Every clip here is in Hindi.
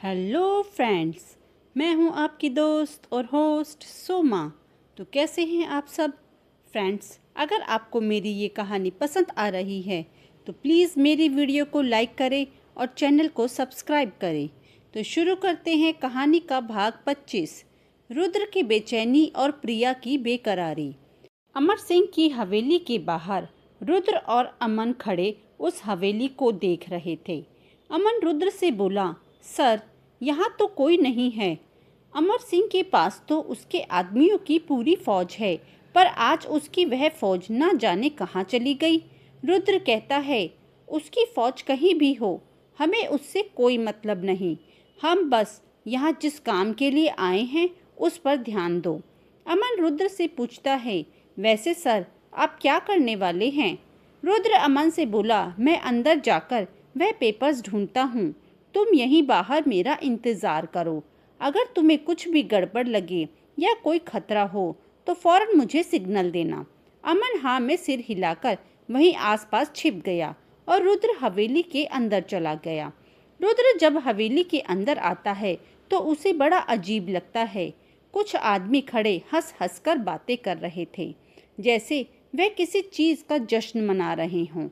हेलो फ्रेंड्स, मैं हूं आपकी दोस्त और होस्ट सोमा। तो कैसे हैं आप सब फ्रेंड्स? अगर आपको मेरी ये कहानी पसंद आ रही है तो प्लीज़ मेरी वीडियो को लाइक करें और चैनल को सब्सक्राइब करें। तो शुरू करते हैं कहानी का भाग 25, रुद्र की बेचैनी और प्रिया की बेकरारी। अमर सिंह की हवेली के बाहर रुद्र और अमन खड़े उस हवेली को देख रहे थे। अमन रुद्र से बोला, सर, यहाँ तो कोई नहीं है। अमर सिंह के पास तो उसके आदमियों की पूरी फौज है, पर आज उसकी वह फौज ना जाने कहाँ चली गई। रुद्र कहता है, उसकी फौज कहीं भी हो, हमें उससे कोई मतलब नहीं। हम बस यहाँ जिस काम के लिए आए हैं उस पर ध्यान दो। अमन रुद्र से पूछता है, वैसे सर, आप क्या करने वाले हैं? रुद्र अमन से बोला, मैं अंदर जाकर वह पेपर्स ढूंढता हूँ। तुम यहीं बाहर मेरा इंतज़ार करो। अगर तुम्हें कुछ भी गड़बड़ लगे या कोई खतरा हो तो फौरन मुझे सिग्नल देना। अमन हाँ में सिर हिलाकर वहीं आसपास छिप गया और रुद्र हवेली के अंदर चला गया। रुद्र जब हवेली के अंदर आता है तो उसे बड़ा अजीब लगता है। कुछ आदमी खड़े हंस हंस कर बातें कर रहे थे, जैसे वे किसी चीज़ का जश्न मना रहे हों।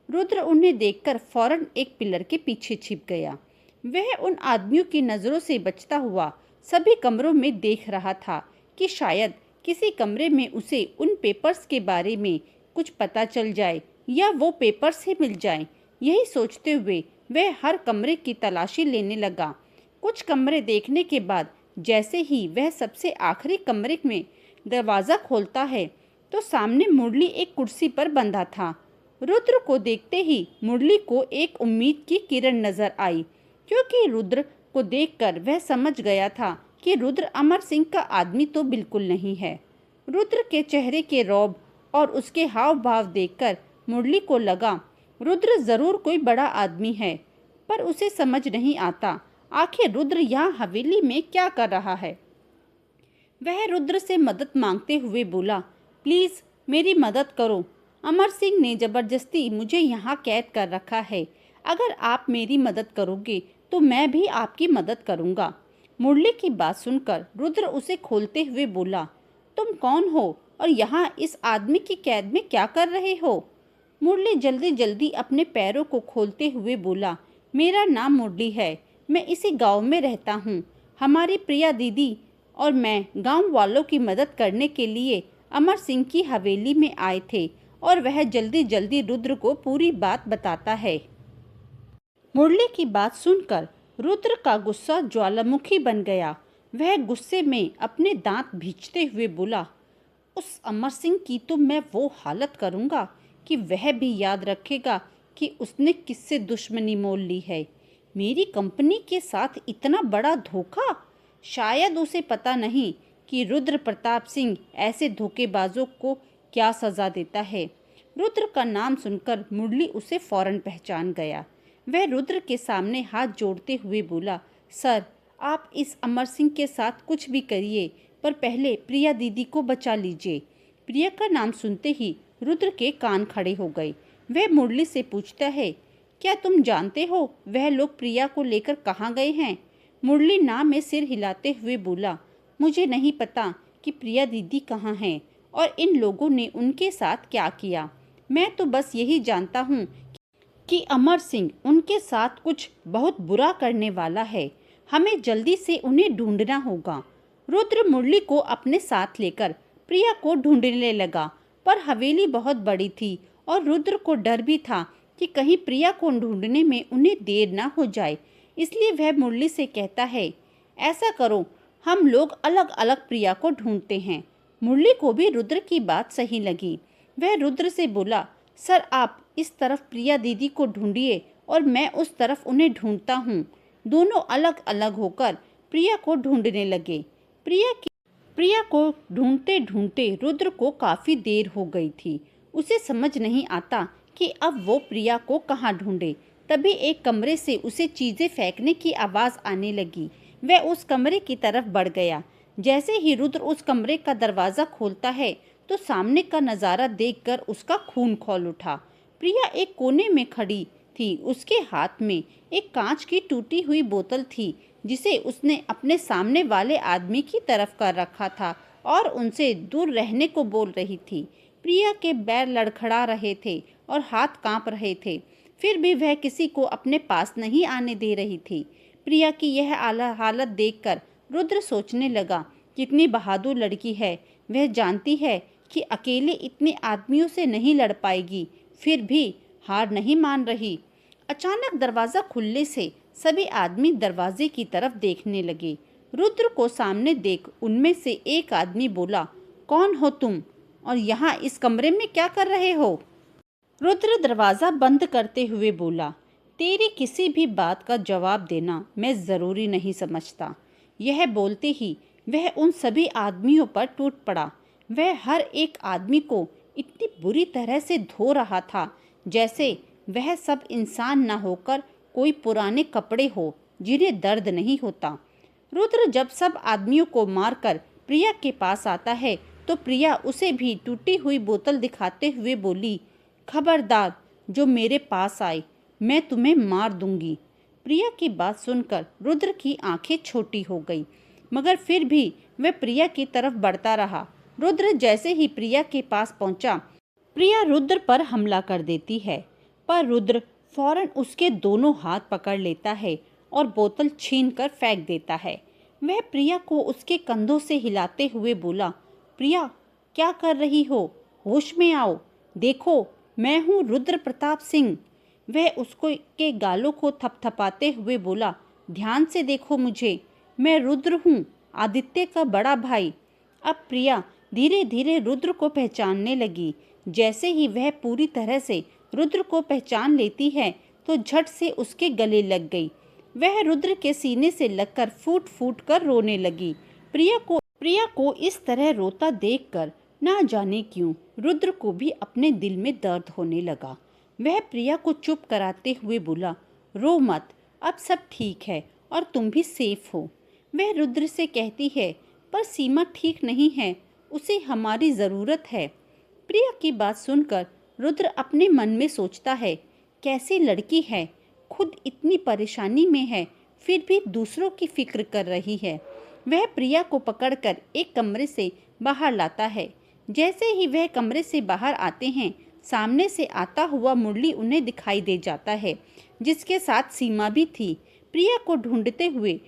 रुद्र उन्हें देखकर फौरन एक पिलर के पीछे छिप गया। वह उन आदमियों की नज़रों से बचता हुआ सभी कमरों में देख रहा था कि शायद किसी कमरे में उसे उन पेपर्स के बारे में कुछ पता चल जाए या वो पेपर्स ही मिल जाए। यही सोचते हुए वह हर कमरे की तलाशी लेने लगा। कुछ कमरे देखने के बाद जैसे ही वह सबसे आखिरी कमरे में दरवाज़ा खोलता है तो सामने मुरली एक कुर्सी पर बंधा था। रुद्र को देखते ही मुरली को एक उम्मीद की किरण नजर आई, क्योंकि रुद्र को देखकर वह समझ गया था कि रुद्र अमर सिंह का आदमी तो बिल्कुल नहीं है। रुद्र के चेहरे के रौब और उसके हाव भाव देखकर मुरली को लगा रुद्र जरूर कोई बड़ा आदमी है, पर उसे समझ नहीं आता आखिर रुद्र यहाँ हवेली में क्या कर रहा है। वह रुद्र से मदद मांगते हुए बोला, प्लीज़ मेरी मदद करो। अमर सिंह ने ज़बरदस्ती मुझे यहाँ कैद कर रखा है। अगर आप मेरी मदद करोगे तो मैं भी आपकी मदद करूँगा। मुरली की बात सुनकर रुद्र उसे खोलते हुए बोला, तुम कौन हो और यहाँ इस आदमी की कैद में क्या कर रहे हो? मुरली जल्दी जल्दी अपने पैरों को खोलते हुए बोला, मेरा नाम मुरली है, मैं इसी गांव में रहता हूँ। हमारी प्रिया दीदी और मैं गांव वालों की मदद करने के लिए अमर सिंह की हवेली में आए थे। और वह जल्दी जल्दी रुद्र को पूरी बात बताता है। मुरली की बात सुनकर रुद्र का गुस्सा ज्वालामुखी बन गया। वह गुस्से में अपने दांत भींचते हुए बोला, उस अमर सिंह की तो मैं वो हालत करूँगा कि वह भी याद रखेगा कि उसने किससे दुश्मनी मोल ली है। मेरी कंपनी के साथ इतना बड़ा धोखा! शायद उसे पता नहीं कि रुद्र प्रताप सिंह ऐसे धोखेबाजों को क्या सज़ा देता है। रुद्र का नाम सुनकर मुरली उसे फौरन पहचान गया। वह रुद्र के सामने हाथ जोड़ते हुए बोला, सर, आप इस अमर सिंह के साथ कुछ भी करिए, पर पहले प्रिया दीदी को बचा लीजिए। प्रिया का नाम सुनते ही रुद्र के कान खड़े हो गए। वह मुरली से पूछता है, क्या तुम जानते हो वह लोग प्रिया को लेकर कहाँ गए हैं? मुरली ना में सिर हिलाते हुए बोला, मुझे नहीं पता कि प्रिया दीदी कहाँ हैं और इन लोगों ने उनके साथ क्या किया। मैं तो बस यही जानता हूँ कि अमर सिंह उनके साथ कुछ बहुत बुरा करने वाला है। हमें जल्दी से उन्हें ढूंढना होगा। रुद्र मुरली को अपने साथ लेकर प्रिया को ढूंढने लगा, पर हवेली बहुत बड़ी थी और रुद्र को डर भी था कि कहीं प्रिया को ढूंढने में उन्हें देर ना हो जाए। इसलिए वह मुरली से कहता है, ऐसा करो, हम लोग अलग अलग प्रिया को ढूंढते हैं। मुरली को भी रुद्र की बात सही लगी। वह रुद्र से बोला, सर, आप इस तरफ प्रिया दीदी को ढूंढिए और मैं उस तरफ उन्हें ढूंढता हूँ। दोनों अलग अलग होकर प्रिया को ढूंढने लगे। प्रिया को ढूंढते ढूंढते रुद्र को काफ़ी देर हो गई थी। उसे समझ नहीं आता कि अब वो प्रिया को कहाँ ढूंढे। तभी एक कमरे से उसे चीज़ें फेंकने की आवाज़ आने लगी। वह उस कमरे की तरफ बढ़ गया। जैसे ही रुद्र उस कमरे का दरवाज़ा खोलता है तो सामने का नज़ारा देखकर उसका खून खौल उठा। प्रिया एक कोने में खड़ी थी। उसके हाथ में एक कांच की टूटी हुई बोतल थी जिसे उसने अपने सामने वाले आदमी की तरफ कर रखा था और उनसे दूर रहने को बोल रही थी। प्रिया के पैर लड़खड़ा रहे थे और हाथ कांप रहे थे, फिर भी वह किसी को अपने पास नहीं आने दे रही थी। प्रिया की यह हालत देखकर रुद्र सोचने लगा, कितनी बहादुर लड़की है। वह जानती है कि अकेले इतने आदमियों से नहीं लड़ पाएगी, फिर भी हार नहीं मान रही। अचानक दरवाज़ा खुलने से सभी आदमी दरवाजे की तरफ देखने लगे। रुद्र को सामने देख उनमें से एक आदमी बोला, कौन हो तुम और यहाँ इस कमरे में क्या कर रहे हो? रुद्र दरवाज़ा बंद करते हुए बोला, तेरी किसी भी बात का जवाब देना मैं ज़रूरी नहीं समझता। यह बोलते ही वह उन सभी आदमियों पर टूट पड़ा। वह हर एक आदमी को इतनी बुरी तरह से धो रहा था जैसे वह सब इंसान न होकर कोई पुराने कपड़े हो जिन्हें दर्द नहीं होता। रुद्र जब सब आदमियों को मारकर प्रिया के पास आता है तो प्रिया उसे भी टूटी हुई बोतल दिखाते हुए बोली, खबरदार जो मेरे पास आए मैं तुम्हें मार दूंगी। प्रिया की बात सुनकर रुद्र की आंखें छोटी हो गई, मगर फिर भी वह प्रिया की तरफ बढ़ता रहा। रुद्र जैसे ही प्रिया के पास पहुंचा, प्रिया रुद्र पर हमला कर देती है, पर रुद्र फौरन उसके दोनों हाथ पकड़ लेता है और बोतल छीनकर फेंक देता है। वह प्रिया को उसके कंधों से हिलाते हुए बोला, प्रिया क्या कर रही हो? होश में आओ, देखो मैं हूँ रुद्र प्रताप सिंह। वह उसको के गालों को थपथपाते हुए बोला, ध्यान से देखो मुझे, मैं रुद्र हूँ, आदित्य का बड़ा भाई। अब प्रिया धीरे धीरे रुद्र को पहचानने लगी। जैसे ही वह पूरी तरह से रुद्र को पहचान लेती है तो झट से उसके गले लग गई। वह रुद्र के सीने से लगकर फूट फूट कर रोने लगी। प्रिया को इस तरह रोता देखकर ना जाने क्यों रुद्र को भी अपने दिल में दर्द होने लगा। वह प्रिया को चुप कराते हुए बोला, रो मत, अब सब ठीक है और तुम भी सेफ हो। वह रुद्र से कहती है, पर सीमा ठीक नहीं है, उसे हमारी ज़रूरत है। प्रिया की बात सुनकर रुद्र अपने मन में सोचता है, कैसी लड़की है, खुद इतनी परेशानी में है फिर भी दूसरों की फिक्र कर रही है। वह प्रिया को पकड़कर एक कमरे से बाहर लाता है। जैसे ही वह कमरे से बाहर आते हैं, सामने से आता हुआ मुरली उन्हें दिखाई दे जाता है, जिसके साथ सीमा भी थी। प्रिया को ढूंढते हुए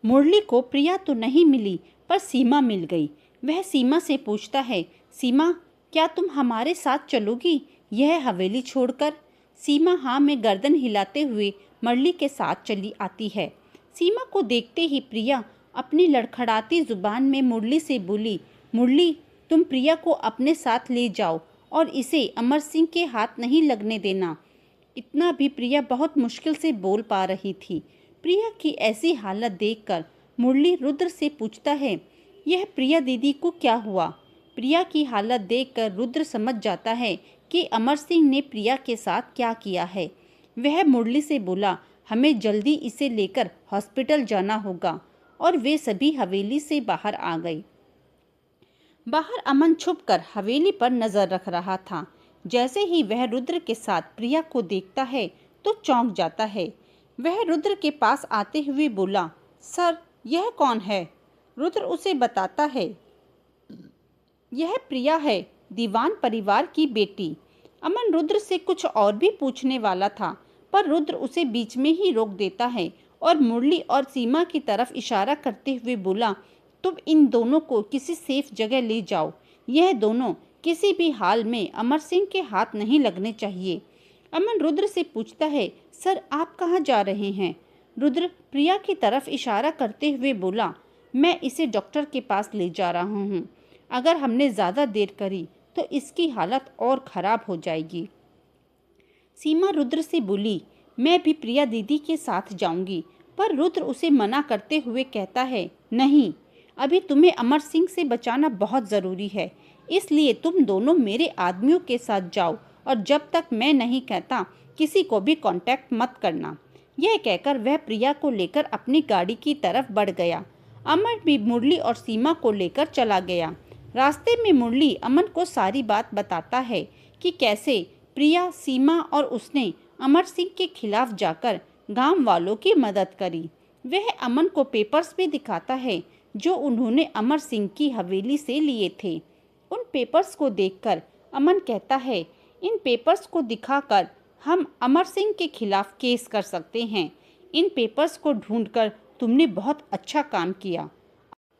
मुरली को प्रिया तो नहीं मिली पर सीमा मिल गई। वह सीमा से पूछता है, सीमा क्या तुम हमारे साथ चलोगी यह हवेली छोड़कर? सीमा हाँ में गर्दन हिलाते हुए मुरली के साथ चली आती है। सीमा को देखते ही प्रिया अपनी लड़खड़ाती जुबान में मुरली से बोली, मुरली तुम प्रिया को अपने साथ ले जाओ और इसे अमर सिंह के हाथ नहीं लगने देना। इतना भी प्रिया बहुत मुश्किल से बोल पा रही थी। प्रिया की ऐसी हालत देखकर मुरली रुद्र से पूछता है, यह प्रिया दीदी को क्या हुआ? प्रिया की हालत देखकर रुद्र समझ जाता है कि अमर सिंह ने प्रिया के साथ क्या किया है। वह मुरली से बोला, हमें जल्दी इसे लेकर हॉस्पिटल जाना होगा, और वे सभी हवेली से बाहर आ गए। बाहर अमन छुपकर हवेली पर नजर रख रहा था। जैसे ही वह रुद्र के साथ प्रिया को देखता है तो चौंक जाता है। वह रुद्र के पास आते हुए बोला, सर यह कौन है? रुद्र उसे बताता है, यह प्रिया है, दीवान परिवार की बेटी। अमन रुद्र से कुछ और भी पूछने वाला था, पर रुद्र उसे बीच में ही रोक देता है और मुरली और सीमा की तरफ इशारा करते हुए बोला, तुम इन दोनों को किसी सेफ जगह ले जाओ। यह दोनों किसी भी हाल में अमर सिंह के हाथ नहीं लगने चाहिए। अमन रुद्र से पूछता है, सर आप कहाँ जा रहे हैं? रुद्र प्रिया की तरफ इशारा करते हुए बोला, मैं इसे डॉक्टर के पास ले जा रहा हूँ। अगर हमने ज़्यादा देर करी तो इसकी हालत और ख़राब हो जाएगी। सीमा रुद्र से बोली, मैं भी प्रिया दीदी के साथ जाऊंगी, पर रुद्र उसे मना करते हुए कहता है, नहीं, अभी तुम्हें अमर सिंह से बचाना बहुत ज़रूरी है, इसलिए तुम दोनों मेरे आदमियों के साथ जाओ और जब तक मैं नहीं कहता किसी को भी कांटेक्ट मत करना। यह कहकर वह प्रिया को लेकर अपनी गाड़ी की तरफ बढ़ गया। अमन भी मुरली और सीमा को लेकर चला गया। रास्ते में मुरली अमन को सारी बात बताता है कि कैसे प्रिया, सीमा और उसने अमर सिंह के खिलाफ जाकर गांव वालों की मदद करी। वह अमन को पेपर्स भी दिखाता है जो उन्होंने अमर सिंह की हवेली से लिए थे। उन पेपर्स को देखकर अमन कहता है, इन पेपर्स को दिखाकर हम अमर सिंह के खिलाफ केस कर सकते हैं। इन पेपर्स को ढूंढकर तुमने बहुत अच्छा काम किया।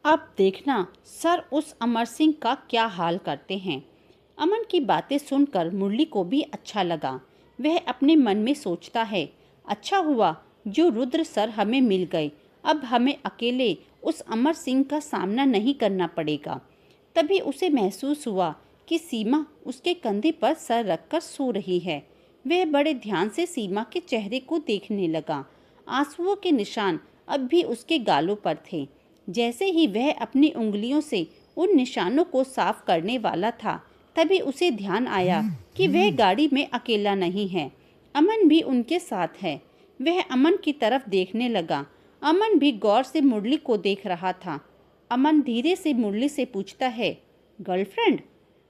अब देखना सर उस अमर सिंह का क्या हाल करते हैं। अमन की बातें सुनकर मुरली को भी अच्छा लगा। वह अपने मन में सोचता है, अच्छा हुआ जो रुद्र सर हमें मिल गए। अब हमें अकेले उस अमर सिंह का सामना नहीं करना पड़ेगा। तभी उसे महसूस हुआ कि सीमा उसके कंधे पर सर रखकर सो रही है। वह बड़े ध्यान से सीमा के चेहरे को देखने लगा। आंसुओं के निशान अब भी उसके गालों पर थे। जैसे ही वह अपनी उंगलियों से उन निशानों को साफ करने वाला था, तभी उसे ध्यान आया कि वह गाड़ी में अकेला नहीं है, अमन भी उनके साथ है। वह अमन की तरफ देखने लगा। अमन भी गौर से मुरली को देख रहा था। अमन धीरे से मुरली से पूछता है, गर्लफ्रेंड?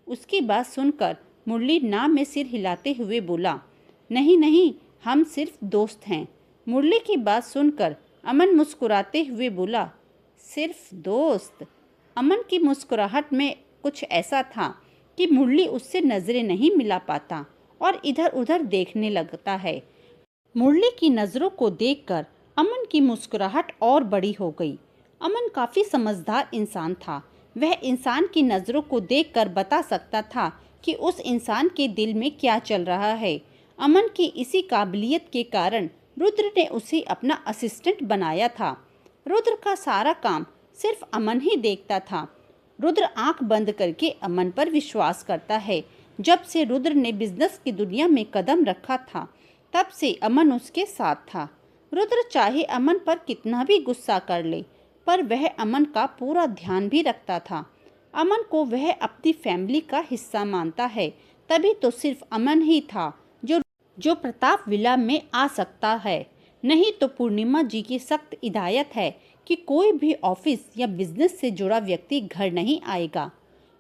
उसकी बात सुनकर मुरली ना में सिर हिलाते हुए बोला, नहीं नहीं, हम सिर्फ दोस्त हैं। मुरली की बात सुनकर अमन मुस्कुराते हुए बोला, सिर्फ दोस्त? अमन की मुस्कुराहट में कुछ ऐसा था कि मुरली उससे नजरें नहीं मिला पाता और इधर उधर देखने लगता है। मुरली की नजरों को देखकर अमन की मुस्कुराहट और बड़ी हो गई। अमन काफी समझदार इंसान था। वह इंसान की नजरों को देखकर बता सकता था कि उस इंसान के दिल में क्या चल रहा है। अमन की इसी काबिलियत के कारण रुद्र ने उसे अपना असिस्टेंट बनाया था। रुद्र का सारा काम सिर्फ अमन ही देखता था। रुद्र आंख बंद करके अमन पर विश्वास करता है। जब से रुद्र ने बिजनेस की दुनिया में कदम रखा था, तब से अमन उसके साथ था। रुद्र चाहे अमन पर कितना भी गुस्सा कर ले, पर वह अमन का पूरा ध्यान भी रखता था। अमन को वह अपनी फैमिली का हिस्सा मानता है। तभी तो सिर्फ अमन ही था जो प्रताप विला में आ सकता है। नहीं तो पूर्णिमा जी की सख्त हिदायत है कि कोई भी ऑफिस या बिजनेस से जुड़ा व्यक्ति घर नहीं आएगा।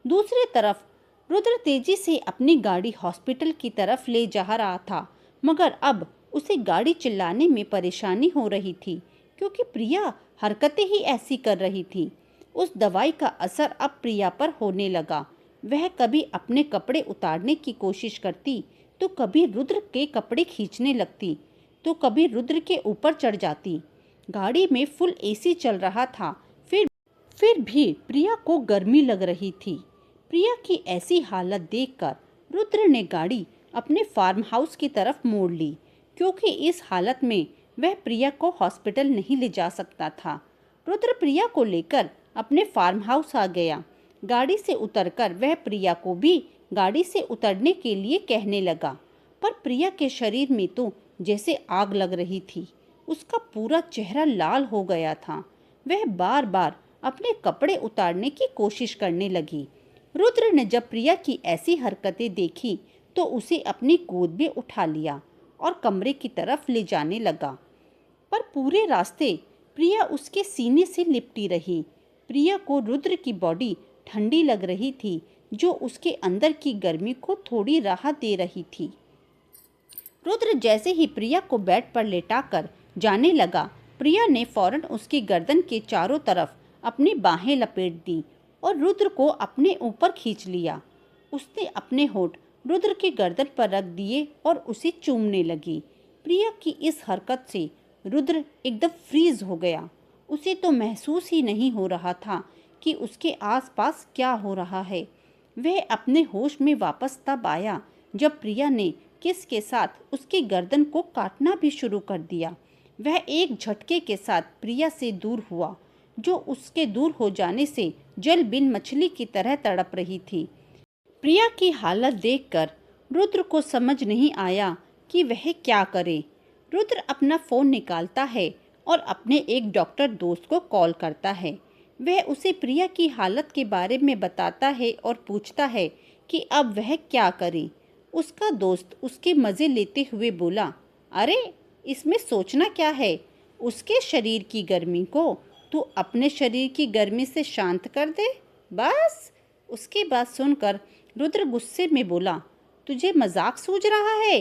दूसरी तरफ रुद्र तेजी से अपनी गाड़ी हॉस्पिटल की तरफ ले जा रहा था, मगर अब उसे गाड़ी चलाने में परेशानी हो रही थी क्योंकि प्रिया हरकतें ही ऐसी कर रही थी। उस दवाई का असर अब प्रिया पर होने लगा। वह कभी अपने कपड़े उतारने की कोशिश करती, तो कभी रुद्र के कपड़े खींचने लगती, तो कभी रुद्र के ऊपर चढ़ जाती। गाड़ी में फुल एसी चल रहा था, फिर भी प्रिया को गर्मी लग रही थी। प्रिया की ऐसी हालत देखकर रुद्र ने गाड़ी अपने फार्म हाउस की तरफ मोड़ ली, क्योंकि इस हालत में वह प्रिया को हॉस्पिटल नहीं ले जा सकता था। रुद्र प्रिया को लेकर अपने फार्म हाउस आ गया। गाड़ी से उतरकर वह प्रिया को भी गाड़ी से उतरने के लिए कहने लगा, पर प्रिया के शरीर में तो जैसे आग लग रही थी। उसका पूरा चेहरा लाल हो गया था। वह बार बार अपने कपड़े उतारने की कोशिश करने लगी। रुद्र ने जब प्रिया की ऐसी हरकतें देखी तो उसे अपनी गोद में उठा लिया और कमरे की तरफ ले जाने लगा, पर पूरे रास्ते प्रिया उसके सीने से लिपटी रही। प्रिया को रुद्र की बॉडी ठंडी लग रही थी, जो उसके अंदर की गर्मी को थोड़ी राहत दे रही थी। रुद्र जैसे ही प्रिया को बेड पर लेटाकर जाने लगा, प्रिया ने फौरन उसकी गर्दन के चारों तरफ अपनी बाहें लपेट दी और रुद्र को अपने ऊपर खींच लिया। उसने अपने होठ रुद्र की गर्दन पर रख दिए और उसे चूमने लगी। प्रिया की इस हरकत से रुद्र एकदम फ्रीज हो गया। उसे तो महसूस ही नहीं हो रहा था कि उसके आसपास क्या हो रहा है। वह अपने होश में वापस तब आया जब प्रिया ने किस के साथ उसकी गर्दन को काटना भी शुरू कर दिया। वह एक झटके के साथ प्रिया से दूर हुआ, जो उसके दूर हो जाने से जल बिन मछली की तरह तड़प रही थी। प्रिया की हालत देखकर रुद्र को समझ नहीं आया कि वह क्या करे। रुद्र अपना फ़ोन निकालता है और अपने एक डॉक्टर दोस्त को कॉल करता है। वह उसे प्रिया की हालत के बारे में बताता है और पूछता है कि अब वह क्या करे। उसका दोस्त उसके मज़े लेते हुए बोला, अरे इसमें सोचना क्या है, उसके शरीर की गर्मी को तू अपने शरीर की गर्मी से शांत कर दे, बस। उसकी बात सुनकर रुद्र गुस्से में बोला, तुझे मजाक सूझ रहा है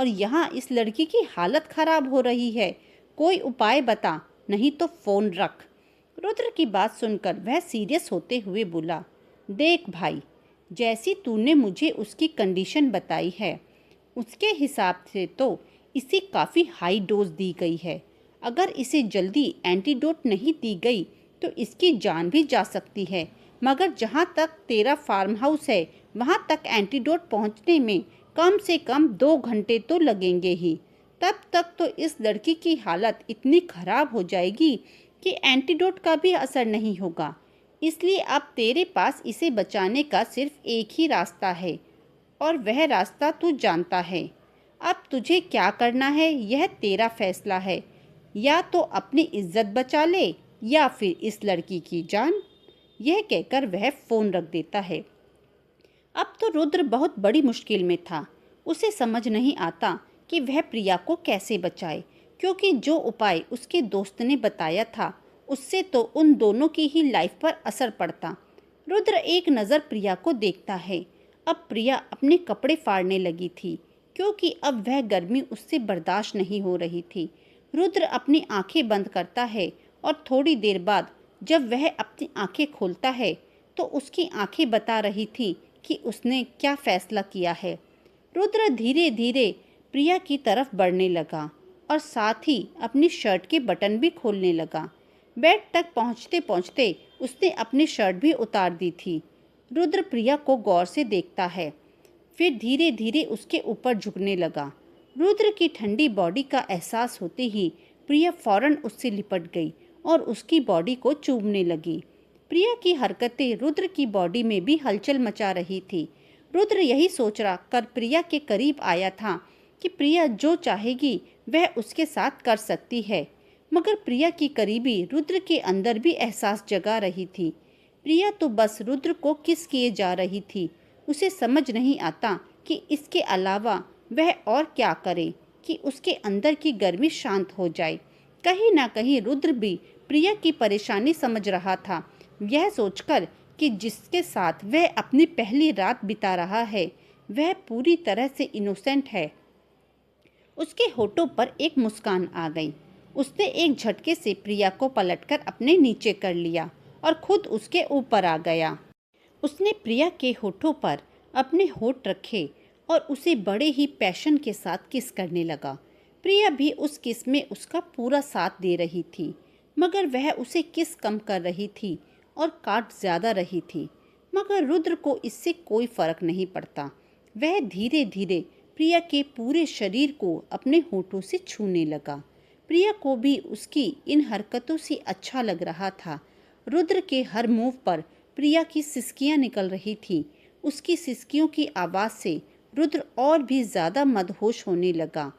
और यहाँ इस लड़की की हालत खराब हो रही है। कोई उपाय बता, नहीं तो फ़ोन रख। रुद्र की बात सुनकर वह सीरियस होते हुए बोला, देख भाई, जैसी तूने मुझे उसकी कंडीशन बताई है उसके हिसाब से तो इसे काफ़ी हाई डोज दी गई है। अगर इसे जल्दी एंटीडोट नहीं दी गई तो इसकी जान भी जा सकती है। मगर जहाँ तक तेरा फार्म हाउस है वहाँ तक एंटीडोट पहुँचने में कम से कम 2 घंटे तो लगेंगे ही। तब तक तो इस लड़की की हालत इतनी ख़राब हो जाएगी कि एंटीडोट का भी असर नहीं होगा। इसलिए अब तेरे पास इसे बचाने का सिर्फ एक ही रास्ता है और वह रास्ता तू जानता है। अब तुझे क्या करना है यह तेरा फैसला है। या तो अपनी इज्जत बचा ले या फिर इस लड़की की जान। यह कहकर वह फ़ोन रख देता है। अब तो रुद्र बहुत बड़ी मुश्किल में था। उसे समझ नहीं आता कि वह प्रिया को कैसे बचाए, क्योंकि जो उपाय उसके दोस्त ने बताया था उससे तो उन दोनों की ही लाइफ पर असर पड़ता। रुद्र एक नज़र प्रिया को देखता है। अब प्रिया अपने कपड़े फाड़ने लगी थी, क्योंकि अब वह गर्मी उससे बर्दाश्त नहीं हो रही थी। रुद्र अपनी आंखें बंद करता है और थोड़ी देर बाद जब वह अपनी आंखें खोलता है तो उसकी आंखें बता रही थी कि उसने क्या फैसला किया है। रुद्र धीरे धीरे प्रिया की तरफ बढ़ने लगा और साथ ही अपनी शर्ट के बटन भी खोलने लगा। बेड तक पहुंचते पहुंचते उसने अपनी शर्ट भी उतार दी थी। रुद्र प्रिया को गौर से देखता है, फिर धीरे धीरे उसके ऊपर झुकने लगा। रुद्र की ठंडी बॉडी का एहसास होते ही प्रिया फौरन उससे लिपट गई और उसकी बॉडी को चूमने लगी। प्रिया की हरकतें रुद्र की बॉडी में भी हलचल मचा रही थी। रुद्र यही सोच रहा कर प्रिया के करीब आया था कि प्रिया जो चाहेगी वह उसके साथ कर सकती है। मगर प्रिया की करीबी रुद्र के अंदर भी एहसास जगा रही थी। प्रिया तो बस रुद्र को किस किए जा रही थी। उसे समझ नहीं आता कि इसके अलावा वह और क्या करे कि उसके अंदर की गर्मी शांत हो जाए। कहीं ना कहीं रुद्र भी प्रिया की परेशानी समझ रहा था। यह सोचकर कि जिसके साथ वह अपनी पहली रात बिता रहा है वह पूरी तरह से इनोसेंट है, उसके होठों पर एक मुस्कान आ गई। उसने एक झटके से प्रिया को पलटकर अपने नीचे कर लिया और खुद उसके ऊपर आ गया। उसने प्रिया के होठों पर अपने होठ रखे और उसे बड़े ही पैशन के साथ किस करने लगा। प्रिया भी उस किस में उसका पूरा साथ दे रही थी, मगर वह उसे किस कम कर रही थी और काट ज़्यादा रही थी। मगर रुद्र को इससे कोई फर्क नहीं पड़ता। वह धीरे धीरे प्रिया के पूरे शरीर को अपने होठों से छूने लगा। प्रिया को भी उसकी इन हरकतों से अच्छा लग रहा था। रुद्र के हर मूव पर प्रिया की सिसकियां निकल रही थी। उसकी सिसकियों की आवाज़ से रुद्र और भी ज़्यादा मदहोश होने लगा।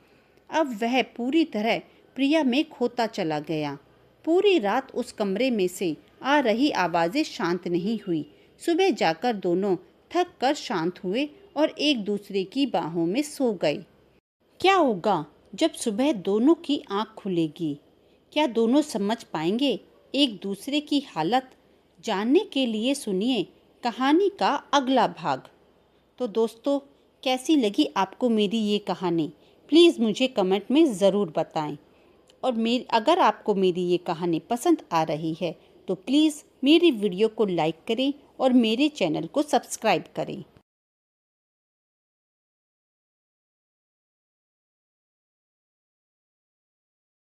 अब वह पूरी तरह प्रिया में खोता चला गया। पूरी रात उस कमरे में से आ रही आवाज़ें शांत नहीं हुई। सुबह जाकर दोनों थक कर शांत हुए और एक दूसरे की बाहों में सो गए। क्या होगा जब सुबह दोनों की आंख खुलेगी? क्या दोनों समझ पाएंगे एक दूसरे की हालत? जानने के लिए सुनिए कहानी का अगला भाग। तो दोस्तों, कैसी लगी आपको मेरी ये कहानी? प्लीज़ मुझे कमेंट में ज़रूर बताएं। और अगर आपको मेरी ये कहानी पसंद आ रही है तो प्लीज़ मेरी वीडियो को लाइक करें और मेरे चैनल को सब्सक्राइब करें।